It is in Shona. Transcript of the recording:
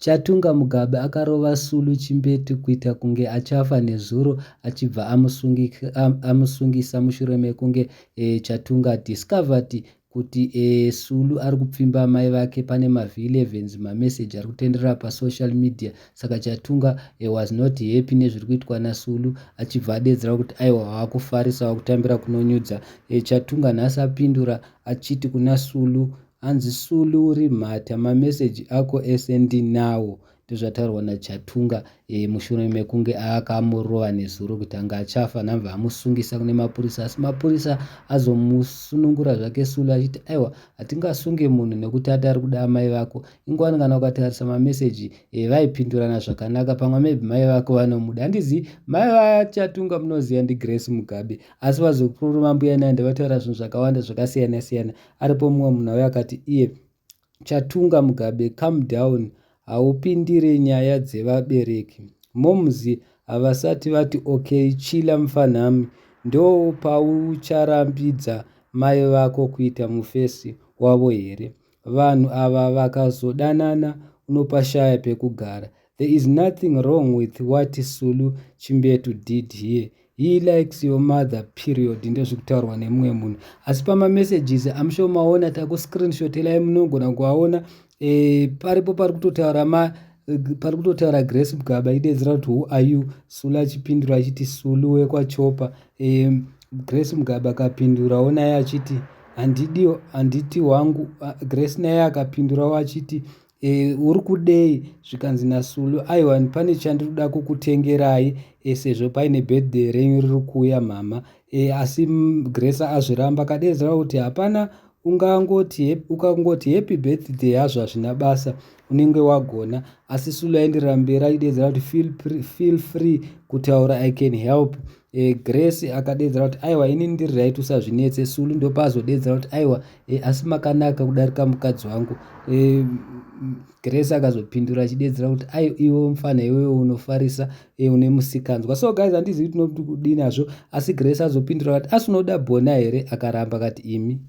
Chatunga Mugabe akarova Sulu Chimbeti kuita kunge achafa nezuro achibva amusungisa mushure mekunge Chatunga discovered kuti Sulu ari kupfimba mai vake pane mavhi 11 mameseji ari kutenderera pasocial media. Saka Chatunga was not happy nezviri kuitwa naSulu, achibva adedzera kuti aiwa waakufarisa wakutambira kunonyudza. Chatunga nhasi apindura achiti kuna Sulu, hanzi Sulu uri mhata, mameseji ako SND nawo. Ndozvataurwa naChatunga mushure mekunge akamurova nezuro kuti anga achafa, nhambva amusungisa kune mapurisa, asi mapurisa azomusunungura zvake Sulu achiti aiwa hatingasunge munhu nekuti atari kuda amai vako. Ingwani kana ukatarisa mameseji vaipindurana zvakanaka, pamwe maybe mai vako vanomuda. Handizivi mai vaChatunga munoziva ndiGrace Mugabe, asi vazokuru mbuya Nandi vataura zvinhu zvakawanda zvakasiyana siyana. Aripo mumwe munhu auya akati iye Chatunga Mugabe calm down, haupindire nyaya dzevabereki. Momuzi havasati vati okay, chila mufanhami, ndo paucharambidza mai vako kuita mufesi wavo here? Vanhu ava vakazodanana unopashaya pekugara. There is nothing wrong with what Sulu Chimbetu did here. He likes your mother period. Ndezviri kutaurwa nemumwe munhu. Asi pamamessages amushomaona takuscreenshotelai munogona kuaona paripo pari kutotaura Grace Mugabe achidedzera kuti who are you, Sulu achipindura achiti Sulu wekwaChopa. Grace Mugabe akapindurawo naye achiti handiti wangu. Grace naye akapindurawo achiti uri kudei, zvikanzi naSulu aiwa pane chandinoda kukutengerai sezvo paine birthday renyu riri kuuya mama. Asi Grace azviramba akadedzera kuti hapana, ukangoti happy birthday hazvo hazvina basa, unenge wagona. Asi Sulu aenderera mberi achidedzera kuti feel free kutaura, I can help. Grace akadedzera kuti aiwa ini ndirirai tusazvinetse. Sulu ndopazodedzera kuti aiwa asi makanaka kudarika mukadzi wangu. Grace akazopindura achidedzera kuti iwe mufana iwewe unofarisa, une musikanzwa. So guys, handizivi tinodini nazvo, asi Grace azopindura kuti asi unoda bona here, akaramba akati imi.